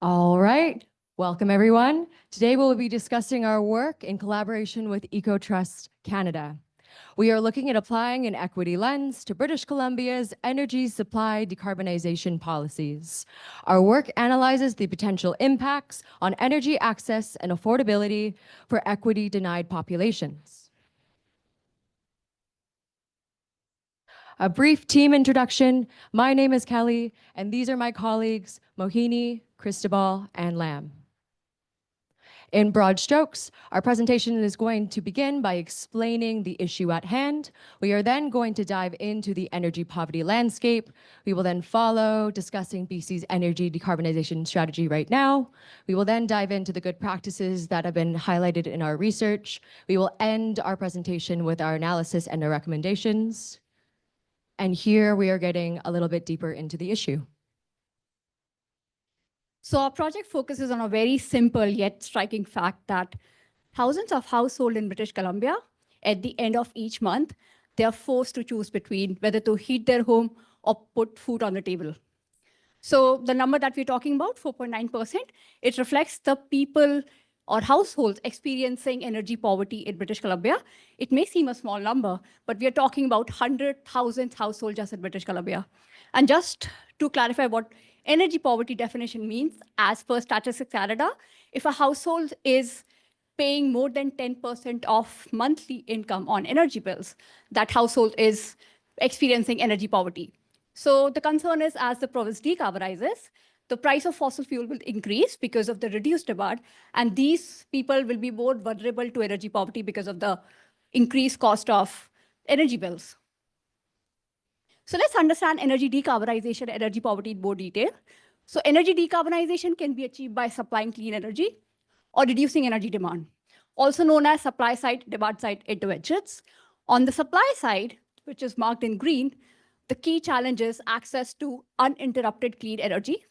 All right, welcome everyone. Today we'll be discussing our work in collaboration with Ecotrust Canada. We are looking at applying an equity lens to British Columbia's energy supply decarbonization policies. Our work analyzes the potential impacts on energy access and affordability for equity-denied populations. A brief team introduction. My name is Kelly, and these are my colleagues, Mohini, Cristobal, and Lam. In broad strokes, our presentation is going to begin by explaining the issue at hand. We are then going to dive into the energy poverty landscape. We will then follow discussing BC's energy decarbonization strategy right now. We will then dive into the good practices that have been highlighted in our research. We will end our presentation with our analysis and our recommendations. And here we are getting a little bit deeper into the issue. So our project focuses on a very simple yet striking fact that thousands of households in British Columbia, at the end of each month, they are forced to choose between whether to heat their home or put food on the table. So the number that we're talking about, 4.9%, it reflects the people or households experiencing energy poverty in British Columbia. It may seem a small number, but we are talking about 100,000 households just in British Columbia. And just to clarify what energy poverty definition means, as per Statistics Canada, if a household is paying more than 10% of monthly income on energy bills, that household is experiencing energy poverty. So the concern is, as the province decarbonizes, the price of fossil fuel will increase because of the reduced demand, and these people will be more vulnerable to energy poverty because of the increased cost of energy bills. So let's understand energy decarbonization and energy poverty in more detail. So energy decarbonization can be achieved by supplying clean energy or reducing energy demand, also known as supply side, demand side interventions. On the supply side, which is marked in green, the key challenge is access to uninterrupted clean energy.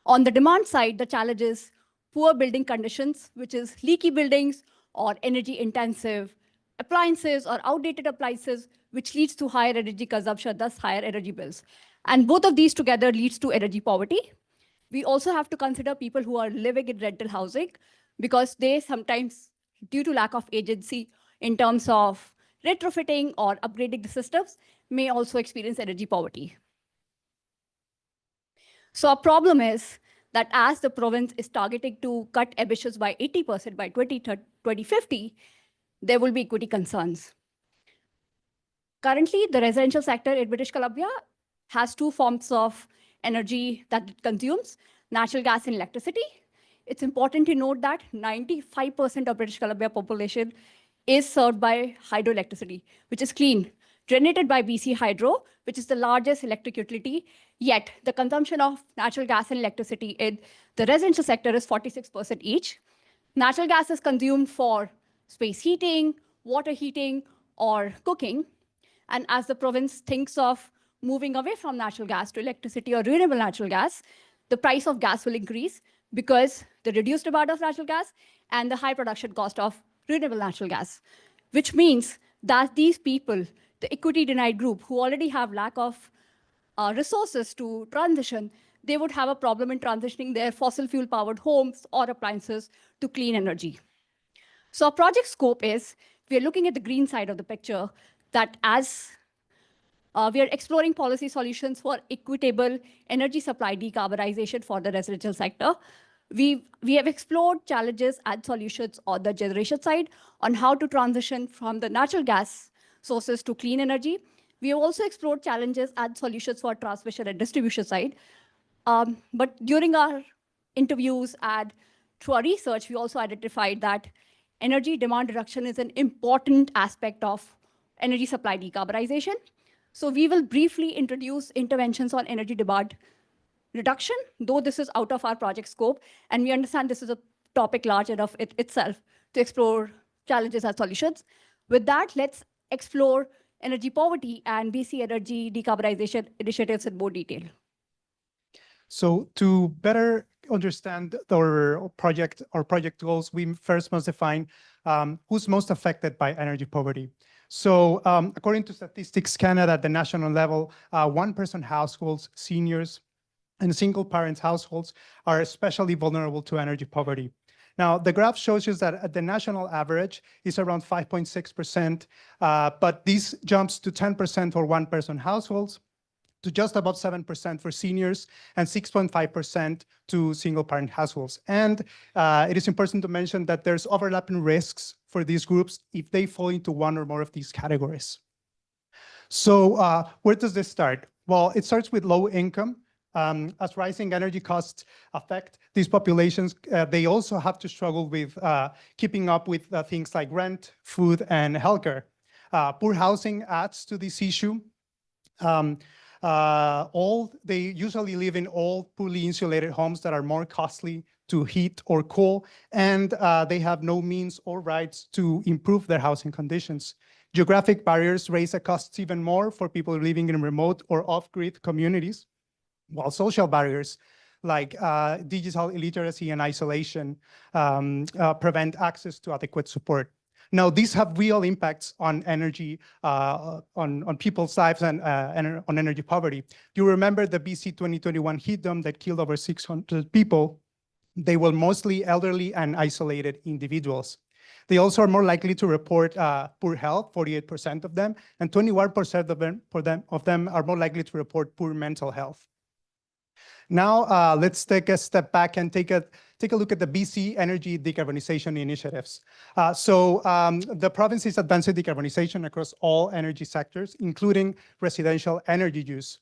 On the demand side, the challenge is poor building conditions, which is leaky buildings or energy intensive appliances or outdated appliances, which leads to higher energy consumption, thus higher energy bills. And both of these together leads to energy poverty. We also have to consider people who are living in rental housing because they sometimes, due to lack of agency in terms of retrofitting or upgrading the systems, may also experience energy poverty. So our problem is that as the province is targeting to cut emissions by 80% by 2050, there will be equity concerns. Currently, the residential sector in British Columbia has two forms of energy that it consumes, natural gas and electricity. It's important to note that 95% of British Columbia population is served by hydroelectricity, which is clean, generated by BC Hydro, which is the largest electric utility. Yet the consumption of natural gas and electricity in the residential sector is 46% each. Natural gas is consumed for space heating, water heating, or cooking. And as the province thinks of moving away from natural gas to electricity or renewable natural gas, the price of gas will increase because the reduced demand of natural gas and the high production cost of renewable natural gas, which means that these people, the equity denied group who already have lack of resources to transition, they would have a problem in transitioning their fossil fuel powered homes or appliances to clean energy. So our project scope is, we are looking at the green side of the picture, that as we are exploring policy solutions for equitable energy supply decarbonization for the residential sector. We have explored challenges and solutions on the generation side on how to transition from the natural gas sources to clean energy. We have also explored challenges and solutions for transmission and distribution side. But during our interviews and through our research, we also identified that energy demand reduction is an important aspect of energy supply decarbonization. So we will briefly introduce interventions on energy demand reduction, though this is out of our project scope, and we understand this is a topic large enough itself to explore challenges and solutions. With that, let's explore energy poverty and BC energy decarbonization initiatives in more detail. So to better understand our project goals, we first must define who's most affected by energy poverty. So according to Statistics Canada at the national level, one-person households, seniors, and single-parent households are especially vulnerable to energy poverty. Now, the graph shows you that the national average is around 5.6%, but this jumps to 10% for one-person households, to just about 7% for seniors, and 6.5% to single-parent households. And it is important to mention that there's overlapping risks for these groups if they fall into one or more of these categories. So where does this start? Well, it starts with low income. As rising energy costs affect these populations, they also have to struggle with keeping up with things like rent, food, and healthcare. Poor housing adds to this issue. They usually live in old, poorly insulated homes that are more costly to heat or cool, and they have no means or rights to improve their housing conditions. Geographic barriers raise the costs even more for people living in remote or off-grid communities, while social barriers like digital illiteracy and isolation prevent access to adequate support. Now, these have real impacts on energy, on people's lives and on energy poverty. You remember the BC 2021 heat dome that killed over 600 people. They were mostly elderly and isolated individuals. They also are more likely to report poor health, 48% of them, and 21% of them are more likely to report poor mental health. Now, let's take a step back and take a look at the BC energy decarbonization initiatives. The province is advancing decarbonization across all energy sectors, including residential energy use.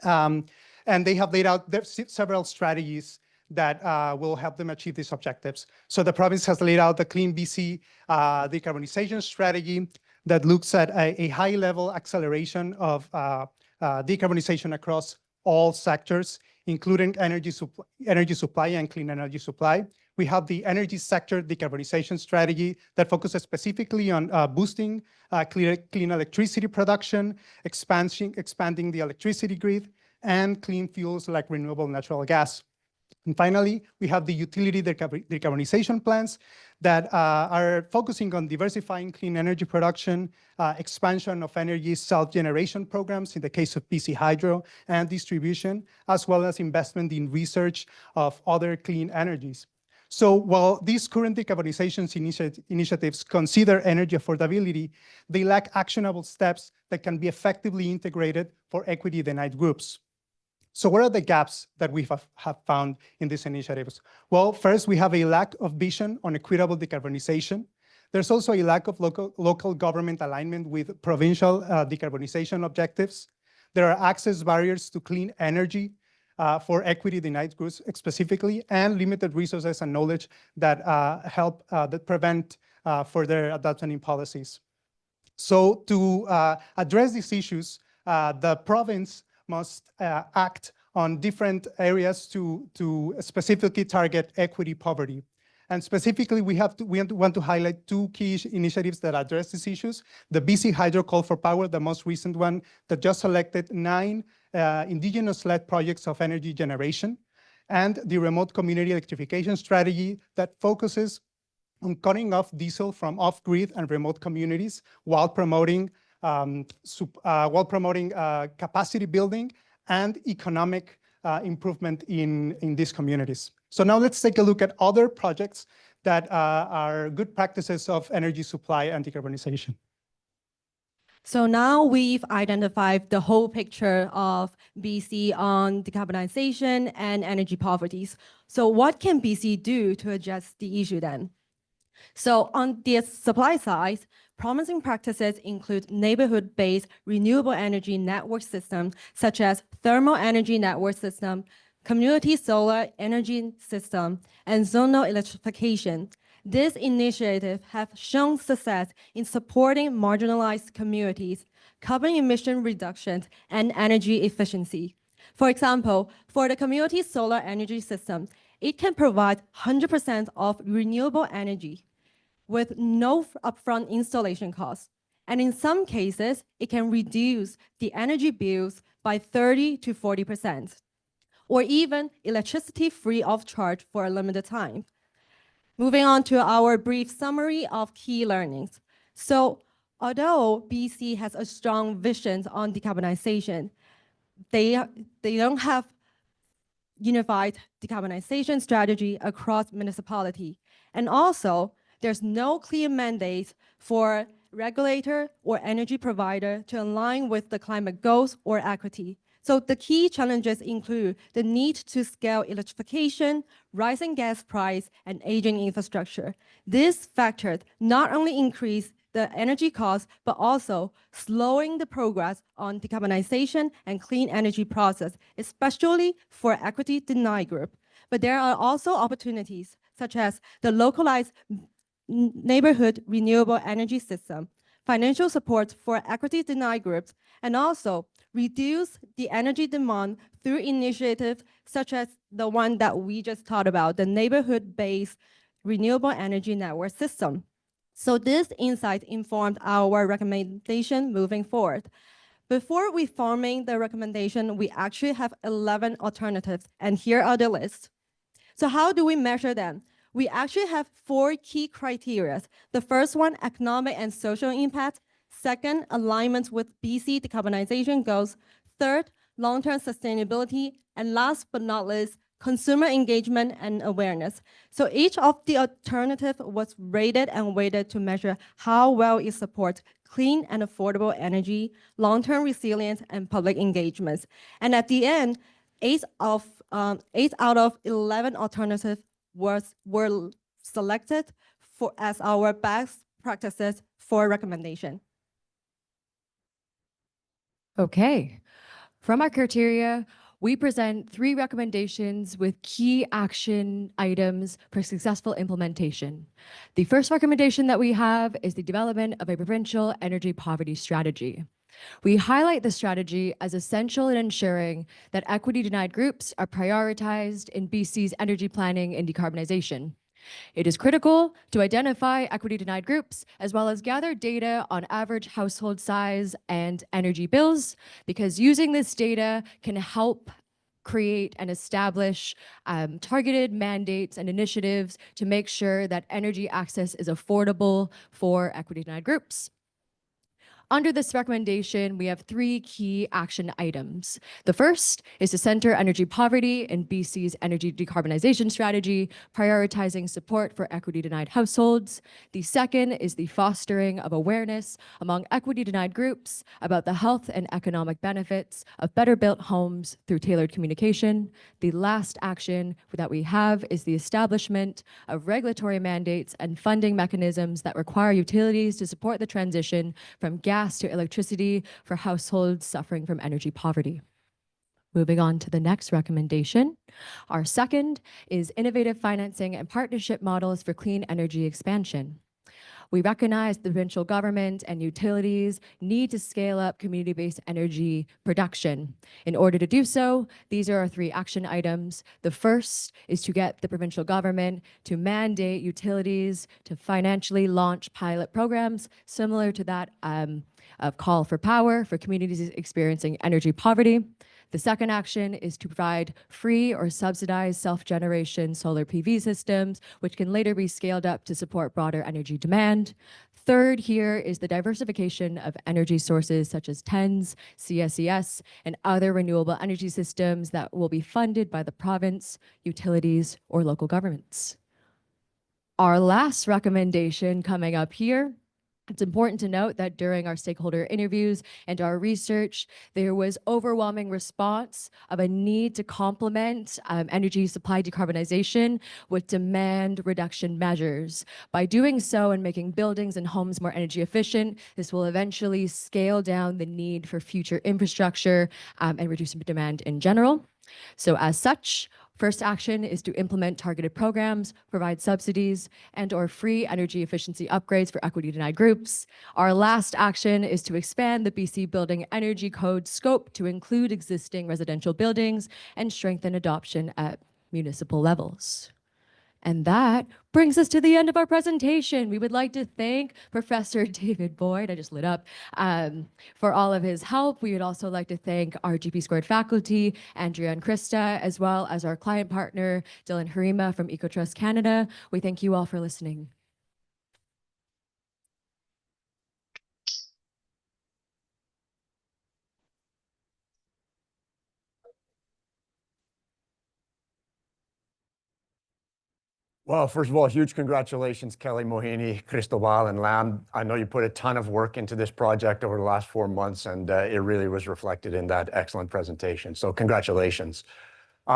And they have laid out several strategies that will help them achieve these objectives. So the province has laid out the Clean BC decarbonization strategy that looks at a high-level acceleration of decarbonization across all sectors, including energy supply and clean energy supply. We have the energy sector decarbonization strategy that focuses specifically on boosting clean electricity production, expanding the electricity grid, and clean fuels like renewable natural gas. And finally, we have the utility decarbonization plans that are focusing on diversifying clean energy production, expansion of energy self-generation programs in the case of BC Hydro and distribution, as well as investment in research of other clean energies. So while these current decarbonization initiatives consider energy affordability, they lack actionable steps that can be effectively integrated for equity-denied groups. So what are the gaps that we have found in these initiatives? Well, first, we have a lack of vision on equitable decarbonization. There's also a lack of local government alignment with provincial decarbonization objectives. There are access barriers to clean energy for equity-denied groups specifically, and limited resources and knowledge that that prevent further adoption in policies. So to address these issues, the province must act on different areas to specifically target equity poverty. And specifically, we want to highlight two key initiatives that address these issues. The BC Hydro Call for Power, the most recent one that just selected 9 indigenous-led projects of energy generation, and the Remote Community Electrification Strategy that focuses on cutting off diesel from off-grid and remote communities while promoting capacity building and economic improvement in these communities. So now let's take a look at other projects that are good practices of energy supply and decarbonization. So now we've identified the whole picture of BC on decarbonization and energy poverty. So what can BC do to address the issue then? So on the supply side, promising practices include neighborhood-based renewable energy network systems, such as thermal energy network system, community solar energy system, and zonal electrification. This initiative have shown success in supporting marginalized communities, carbon emission reductions, and energy efficiency. For example, for the community solar energy system, it can provide 100% of renewable energy with no upfront installation costs. And in some cases, it can reduce the energy bills by 30 to 40%, or even electricity free of charge for a limited time. Moving on to our brief summary of key learnings. So although BC has a strong vision on decarbonization, they don't have unified decarbonization strategy across municipality. And also, there's no clear mandate for regulator or energy provider to align with the climate goals or equity. So the key challenges include the need to scale electrification, rising gas price, and aging infrastructure. These factors not only increase the energy costs, but also slowing the progress on decarbonization and clean energy process, especially for equity denied group. But there are also opportunities, such as the localized neighborhood renewable energy system, financial support for equity denied groups, and also reduce the energy demand through initiatives such as the one that we just talked about, the neighborhood-based renewable energy network system. So this insight informed our recommendation moving forward. Before we forming the recommendation, we actually have 11 alternatives, and here are the list. So how do we measure them? We actually have 4 key criteria. The first one, economic and social impact. Second, alignment with BC decarbonization goals. Third, long-term sustainability. And last but not least, consumer engagement and awareness. So each of the alternatives was rated and weighted to measure how well it supports clean and affordable energy, long-term resilience, and public engagements. And at the end, 8 out of 11 alternatives were selected as our best practices for recommendation. Okay. From our criteria, we present 3 recommendations with key action items for successful implementation. The first recommendation that we have is the development of a provincial energy poverty strategy. We highlight the strategy as essential in ensuring that equity-denied groups are prioritized in BC's energy planning and decarbonization. It is critical to identify equity-denied groups as well as gather data on average household size and energy bills, because using this data can help create and establish targeted mandates and initiatives to make sure that energy access is affordable for equity-denied groups. Under this recommendation, we have 3 key action items. The first is to center energy poverty in BC's energy decarbonization strategy, prioritizing support for equity-denied households. The second is the fostering of awareness among equity-denied groups about the health and economic benefits of better-built homes through tailored communication. The last action that we have is the establishment of regulatory mandates and funding mechanisms that require utilities to support the transition from gas to electricity for households suffering from energy poverty. Moving on to the next recommendation. Our second is innovative financing and partnership models for clean energy expansion. We recognize the provincial government and utilities need to scale up community-based energy production. In order to do so, these are our 3 action items. The first is to get the provincial government to mandate utilities to financially launch pilot programs similar to that of Call for Power for communities experiencing energy poverty. The second action is to provide free or subsidized self-generation solar PV systems, which can later be scaled up to support broader energy demand. Third here is the diversification of energy sources such as TENS, CSES, and other renewable energy systems that will be funded by the province, utilities, or local governments. Our last recommendation coming up here. It's important to note that during our stakeholder interviews and our research, there was overwhelming response of a need to complement energy supply decarbonization with demand reduction measures. By doing so and making buildings and homes more energy efficient, this will eventually scale down the need for future infrastructure and reduce demand in general. So as such, first action is to implement targeted programs, provide subsidies, and/or free energy efficiency upgrades for equity-denied groups. Our last action is to expand the BC Building Energy Code scope to include existing residential buildings and strengthen adoption at municipal levels. And that brings us to the end of our presentation. We would like to thank Professor David Boyd, I just lit up, for all of his help. We would also like to thank our GP² faculty, Andrea and Krista, as well as our client partner, Dylan Harima from Ecotrust Canada. We thank you all for listening. Well, first of all, huge congratulations, Kelly, Mohini, Cristobal, and Lam. I know you put a ton of work into this project over the last 4 months, and it really was reflected in that excellent presentation. So congratulations.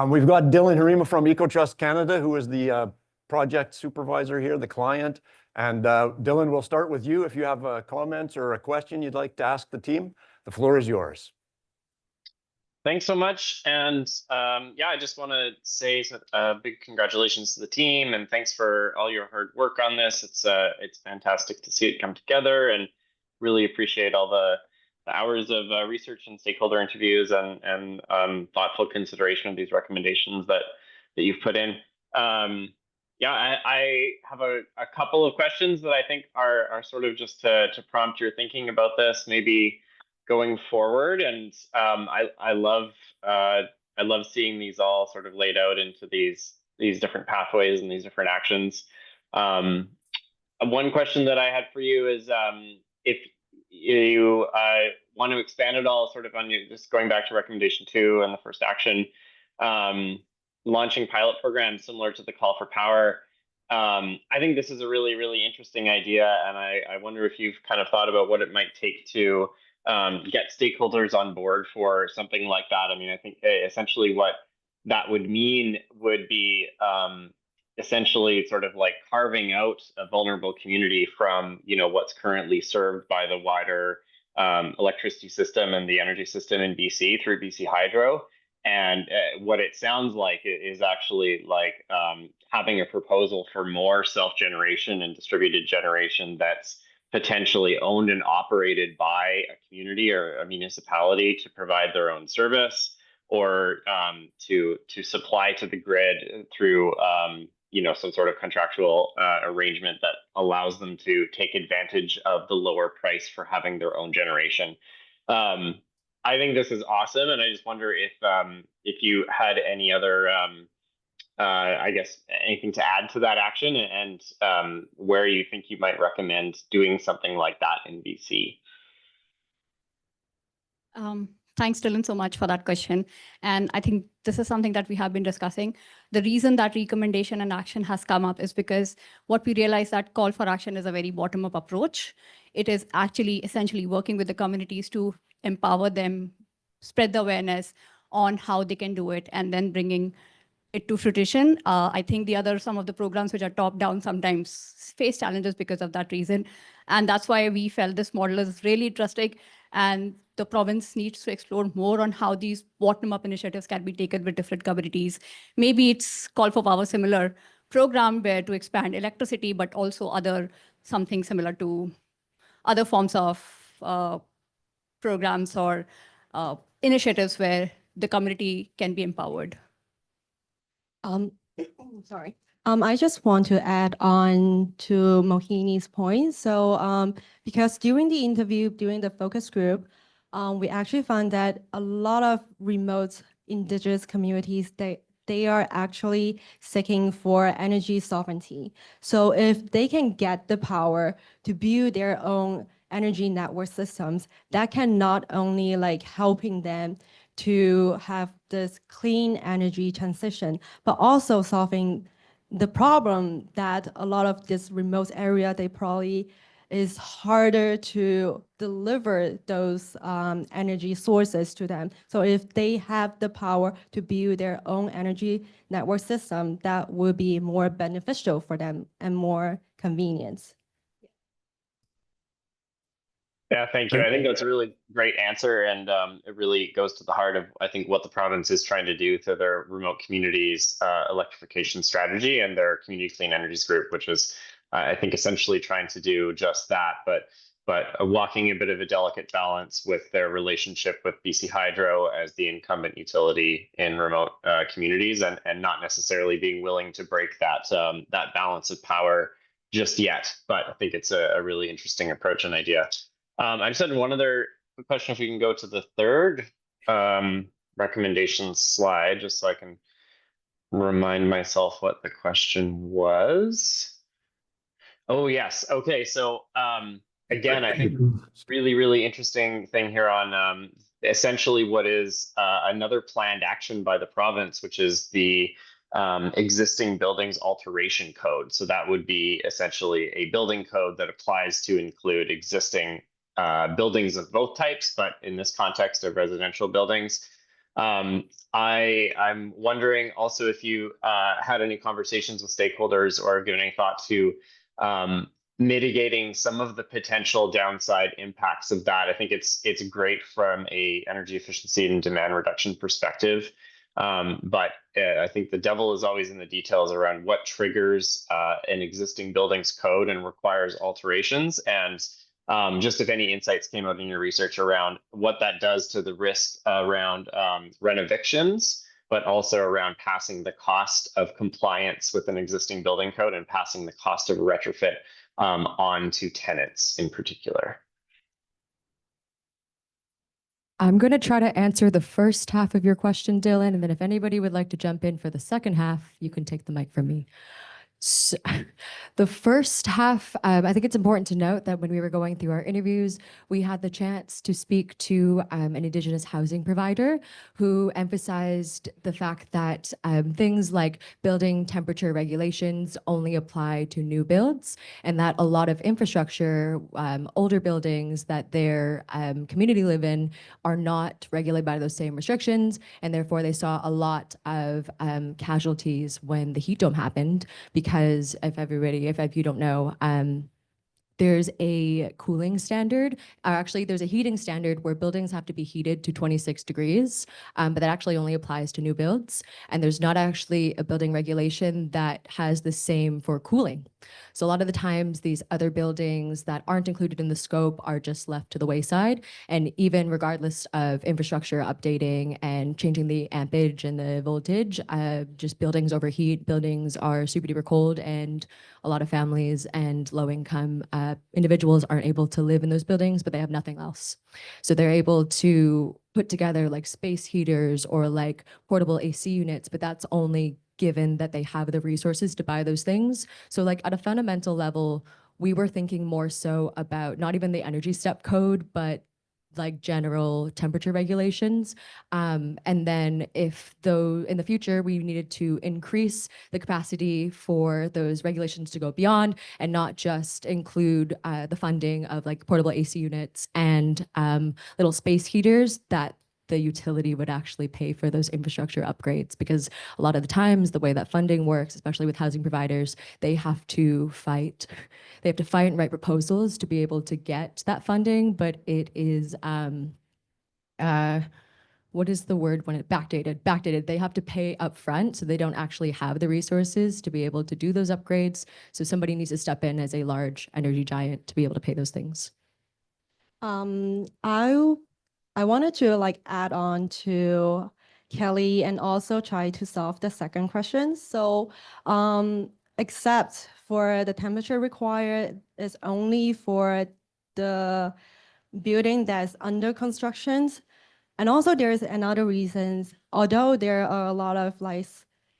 We've got Dylan Harima from Ecotrust Canada, who is the project supervisor here, the client. And Dylan, we'll start with you. If you have comments or a question you'd like to ask the team, the floor is yours. Thanks so much. And yeah, I just want to say a big congratulations to the team and thanks for all your hard work on this. It's fantastic to see it come together and really appreciate all the hours of research and stakeholder interviews and thoughtful consideration of these recommendations that you've put in. Yeah, I have a couple of questions that I think are sort of just to prompt your thinking about this, maybe going forward. And I love seeing these all sort of laid out into these different pathways and these different actions. One question that I had for you is if you want to expand it all sort of on you, just going back to recommendation 2 and the first action, launching pilot programs similar to the call for power. I think this is a really, really interesting idea. And I wonder if you've kind of thought about what it might take to get stakeholders on board for something like that. I mean, I think essentially what that would mean would be essentially sort of like carving out a vulnerable community from, you know, what's currently served by the wider electricity system and the energy system in BC through BC Hydro. And what it sounds like is actually like having a proposal for more self-generation and distributed generation that's potentially owned and operated by a community or a municipality to provide their own service, or to supply to the grid through you know, some sort of contractual arrangement that allows them to take advantage of the lower price for having their own generation. I think this is awesome, and I just wonder if you had any other I guess anything to add to that action, and where you think you might recommend doing something like that in BC. Thanks, Dylan, so much for that question. And I think this is something that we have been discussing. The reason that recommendation and action has come up is because what we realize that call for action is a very bottom-up approach. It is actually essentially working with the communities to empower them, spread the awareness on how they can do it, and then bringing it to fruition. I think some of the programs which are top-down sometimes face challenges because of that reason. And that's why we felt this model is really interesting. And the province needs to explore more on how these bottom-up initiatives can be taken with different communities. Maybe it's call for power similar program where to expand electricity, but also something similar to other forms of programs or initiatives where the community can be empowered. Sorry. I just want to add on to Mohini's point. So because during the interview, during the focus group, we actually found that a lot of remote indigenous communities, they are actually seeking for energy sovereignty. So if they can get the power to build their own energy network systems, that can not only like helping them to have this clean energy transition, but also solving the problem that a lot of this remote area, they probably is harder to deliver those energy sources to them. So if they have the power to build their own energy network system, that would be more beneficial for them and more convenient. Yeah, thank you. I think that's a really great answer, and it really goes to the heart of, I think, what the province is trying to do to their remote communities electrification strategy and their community clean energies group, which is, I think, essentially trying to do just that, but walking a bit of a delicate balance with their relationship with BC Hydro as the incumbent utility in remote communities, and not necessarily being willing to break that balance of power just yet. But I think it's a really interesting approach and idea. I just had one other question, if we can go to the third recommendation slide, just so I can remind myself what the question was. Oh, yes. Okay. So again, I think really, really interesting thing here on essentially what is another planned action by the province, which is the existing buildings alteration code. So that would be essentially a building code that applies to include existing buildings of both types, but in this context of residential buildings. I'm wondering also if you had any conversations with stakeholders or given any thought to mitigating some of the potential downside impacts of that. I think it's great from a energy efficiency and demand reduction perspective. But I think the devil is always in the details around what triggers an existing building's code and requires alterations. And just if any insights came out in your research around what that does to the risk around renovictions, but also around passing the cost of compliance with an existing building code and passing the cost of retrofit on to tenants in particular. I'm going to try to answer the first half of your question, Dylan, and then if anybody would like to jump in for the second half, you can take the mic from me. So, the first half, I think it's important to note that when we were going through our interviews, we had the chance to speak to an Indigenous housing provider who emphasized the fact that things like building temperature regulations only apply to new builds, and that a lot of infrastructure, older buildings that their community live in are not regulated by those same restrictions, and therefore they saw a lot of casualties when the heat dome happened, because if you don't know, there's a cooling standard, or actually there's a heating standard where buildings have to be heated to 26 degrees, but that actually only applies to new builds. And there's not actually a building regulation that has the same for cooling. So a lot of the times these other buildings that aren't included in the scope are just left to the wayside. And even regardless of infrastructure updating and changing the ampage and the voltage, just buildings overheat, buildings are super duper cold, and a lot of families and low income individuals aren't able to live in those buildings, but they have nothing else. So they're able to put together like space heaters or like portable AC units, but that's only given that they have the resources to buy those things. So like at a fundamental level, we were thinking more so about not even the energy step code, but like general temperature regulations. And then if though in the future we needed to increase the capacity for those regulations to go beyond and not just include the funding of like portable AC units and little space heaters, that the utility would actually pay for those infrastructure upgrades, because a lot of the times the way that funding works, especially with housing providers, they have to fight and write proposals to be able to get that funding, but it is what is the word when it backdated. They have to pay up front, so they don't actually have the resources to be able to do those upgrades. So somebody needs to step in as a large energy giant to be able to pay those things. I wanted to like add on to Kelly and also try to solve the second question. So except for the temperature required is only for the building that's under construction. And also there's another reasons, although there are a lot of like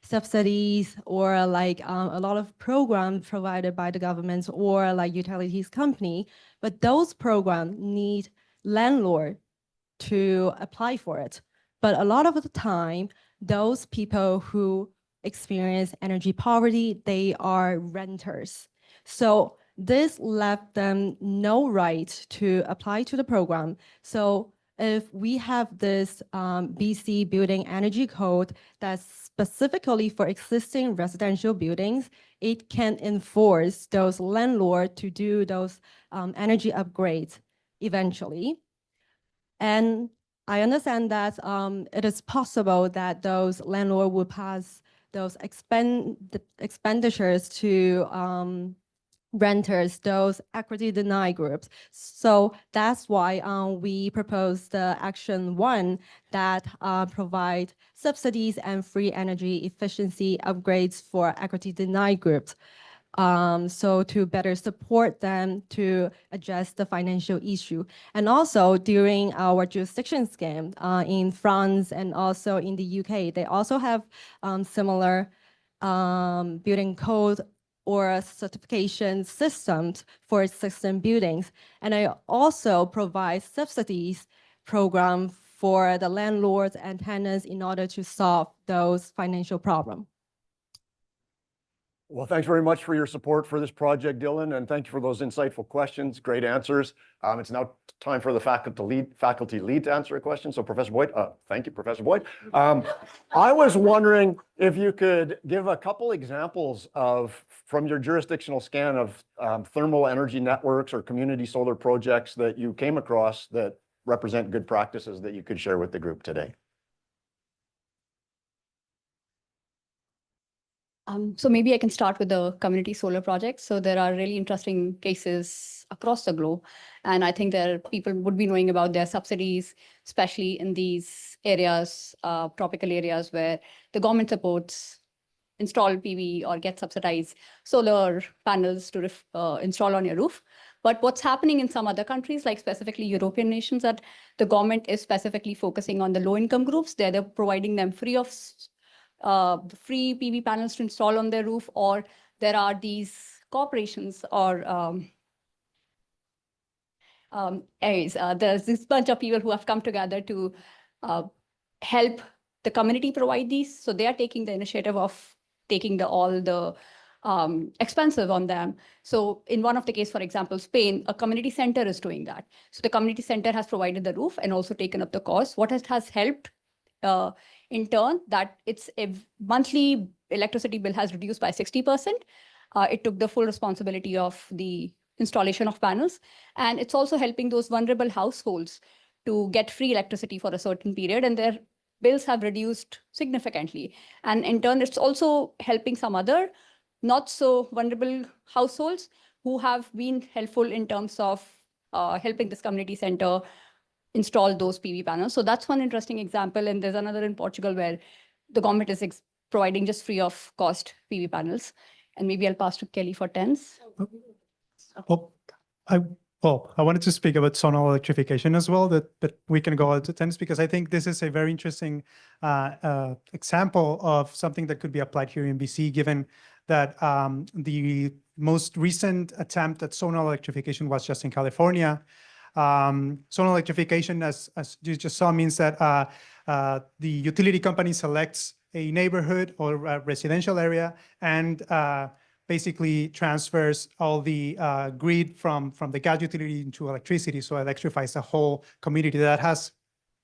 subsidies or like a lot of programs provided by the government or like utilities company, but those programs need landlord to apply for it. But a lot of the time, those people who experience energy poverty, they are renters. So this left them no right to apply to the program. So if we have this BC Building Energy Code that's specifically for existing residential buildings, it can enforce those landlords to do those energy upgrades eventually. And I understand that it is possible that those landlords will pass those expenditures to renters, those equity denied groups. So that's why we proposed the Action 1 that provide subsidies and free energy efficiency upgrades for equity denied groups. So to better support them to address the financial issue. And also during our jurisdiction scheme in France and also in the UK, they also have similar building code or certification systems for existing buildings. And I also provide subsidies program for the landlords and tenants in order to solve those financial problems. Well, thanks very much for your support for this project, Dylan, and thank you for those insightful questions, great answers. It's now time for the faculty lead to answer a question. So Professor Boyd, thank you, Professor Boyd. I was wondering if you could give a couple examples from your jurisdictional scan of thermal energy networks or community solar projects that you came across that represent good practices that you could share with the group today. So maybe I can start with the community solar projects. So there are really interesting cases across the globe. And I think people would be knowing about their subsidies, especially in these areas, tropical areas where the government supports install PV or get subsidized solar panels to install on your roof. But what's happening in some other countries, like specifically European nations, that the government is specifically focusing on the low income groups. They're providing them free PV panels to install on their roof, or there are these corporations or there's this bunch of people who have come together to help the community provide these. So they are taking the initiative of taking all the expensive on them. So in one of the case, for example, Spain, a community center is doing that. So the community center has provided the roof and also taken up the cost. What has helped in turn, that its monthly electricity bill has reduced by 60%. It took the full responsibility of the installation of panels. And it's also helping those vulnerable households to get free electricity for a certain period, and their bills have reduced significantly. And in turn, it's also helping some other not so vulnerable households who have been helpful in terms of helping this community center install those PV panels. So that's one interesting example. And there's another in Portugal where the government is providing just free of cost PV panels. And maybe I'll pass to Kelly for TENS. I wanted to speak about zonal electrification as well, but we can go on to TENS because I think this is a very interesting example of something that could be applied here in BC, given that the most recent attempt at zonal electrification was just in California. Zonal electrification, as you just saw, means that the utility company selects a neighborhood or a residential area and basically transfers all the grid from the gas utility into electricity, so electrifies the whole community. That has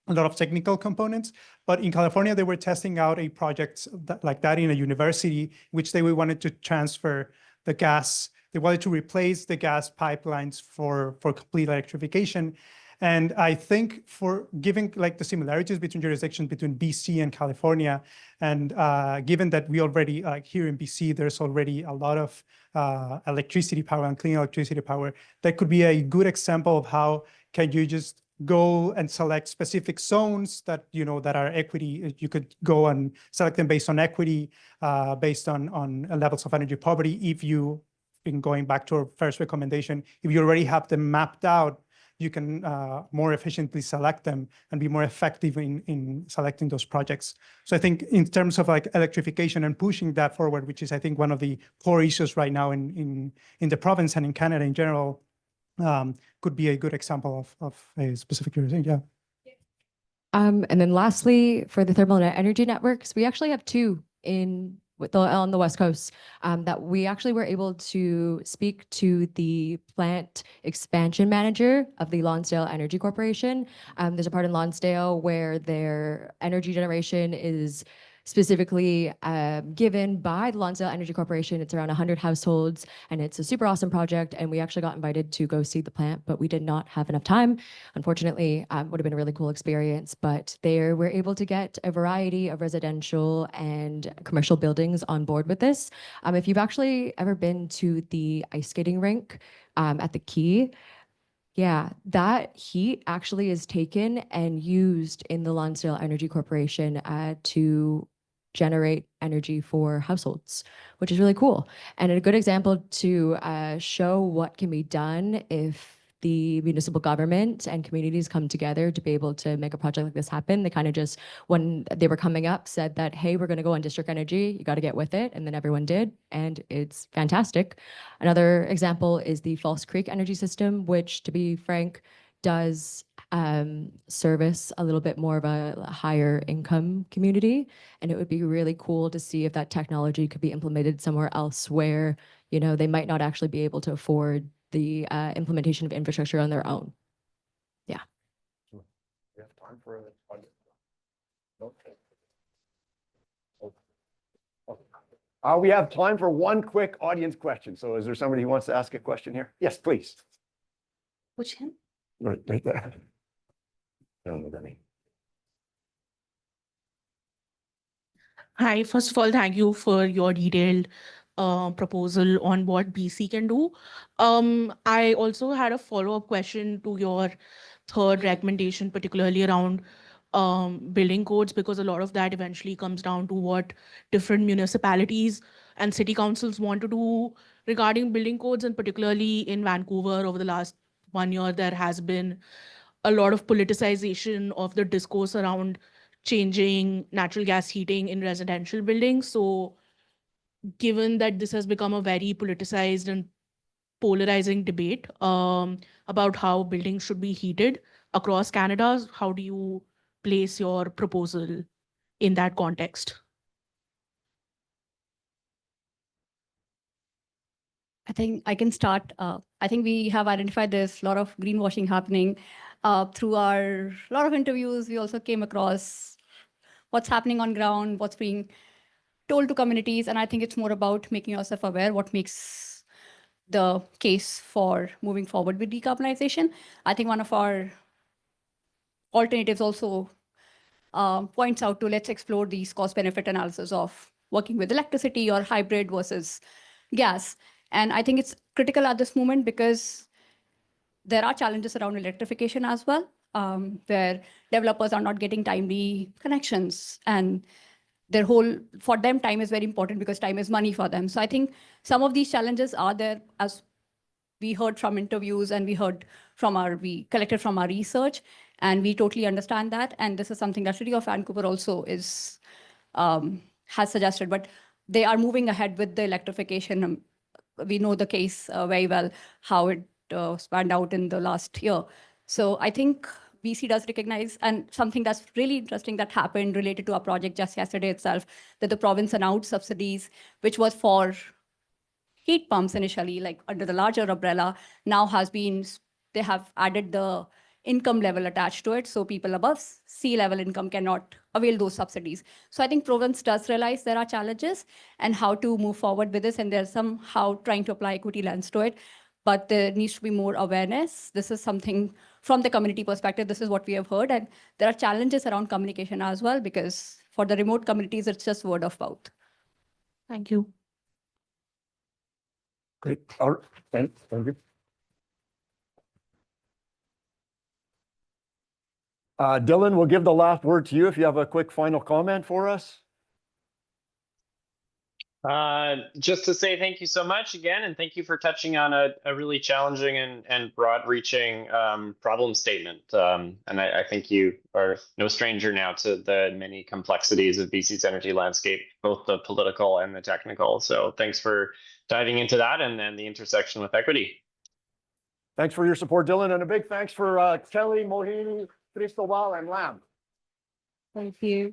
a lot of technical components, but in California, they were testing out a project like that in a university, which they wanted to transfer the gas. They wanted to replace the gas pipelines for complete electrification. And I think for giving like the similarities between jurisdictions between BC and California, and given that we already like here in BC, there's already a lot of electricity power and clean electricity power, that could be a good example of how can you just go and select specific zones that, you know, that are equity. You could go and select them based on equity, based on levels of energy poverty. If you, in going back to our first recommendation, if you already have them mapped out, you can more efficiently select them and be more effective in selecting those projects. So I think in terms of like electrification and pushing that forward, which is I think one of the core issues right now in the province and in Canada in general, could be a good example of a specific jurisdiction. Yeah. And then lastly, for the thermal energy networks, we actually have two on the West Coast that we actually were able to speak to the plant expansion manager of the Lonsdale Energy Corporation. There's a part in Lonsdale where their energy generation is specifically given by the Lonsdale Energy Corporation. It's around 100 households, and it's a super awesome project. And we actually got invited to go see the plant, but we did not have enough time. Unfortunately, would have been a really cool experience. But there we're able to get a variety of residential and commercial buildings on board with this. If you've actually ever been to the ice skating rink at the Quay, yeah, that heat actually is taken and used in the Lonsdale Energy Corporation to generate energy for households, which is really cool. And a good example to show what can be done if the municipal government and communities come together to be able to make a project like this happen. They kind of just, when they were coming up, said that, hey, we're going to go on district energy. You got to get with it. And then everyone did. And it's fantastic. Another example is the False Creek energy system, which, to be frank, does service a little bit more of a higher income community. And it would be really cool to see if that technology could be implemented somewhere else where, they might not actually be able to afford the implementation of infrastructure on their own. Yeah. We have time for a okay. We have time for one quick audience question. So is there somebody who wants to ask a question here? Yes, please. Which him? Right there. I don't know that name. Hi, first of all, thank you for your detailed proposal on what BC can do. I also had a follow-up question to your third recommendation, particularly around building codes, because a lot of that eventually comes down to what different municipalities and city councils want to do regarding building codes, and particularly in Vancouver over the last 1 year, there has been a lot of politicization of the discourse around changing natural gas heating in residential buildings. So given that this has become a very politicized and polarizing debate about how buildings should be heated across Canada, how do you place your proposal in that context? I think I can start. I think we have identified there's a lot of greenwashing happening. Through our lot of interviews, we also came across what's happening on ground, what's being told to communities. And I think it's more about making yourself aware what makes the case for moving forward with decarbonization. I think one of our alternatives also points out to let's explore these cost-benefit analysis of working with electricity or hybrid versus gas. And I think it's critical at this moment because there are challenges around electrification as well, where developers are not getting timely connections. And for them, time is very important because time is money for them. So I think some of these challenges are there, as we heard from interviews and we collected from our research, and we totally understand that. And this is something that City of Vancouver also has suggested, but they are moving ahead with the electrification. We know the case very well, how it spanned out in the last year. So I think BC does recognize, and something that's really interesting that happened related to our project just yesterday itself, that the province announced subsidies, which was for heat pumps initially, like under the larger umbrella, now they have added the income level attached to it. So people above sea level income cannot avail those subsidies. So I think province does realize there are challenges and how to move forward with this. And they're somehow trying to apply equity lens to it. But there needs to be more awareness. This is something from the community perspective, this is what we have heard. And there are challenges around communication as well, because for the remote communities, it's just word of mouth. Thank you. Great. All right. Thank you. Dylan, we'll give the last word to you if you have a quick final comment for us. Just to say thank you so much again, and thank you for touching on a really challenging and broad-reaching problem statement. And I think you are no stranger now to the many complexities of BC's energy landscape, both the political and the technical. So thanks for diving into that and then the intersection with equity. Thanks for your support, Dylan, and a big thanks for Kelly, Mohini, Cristobal, and Lam. Thank you.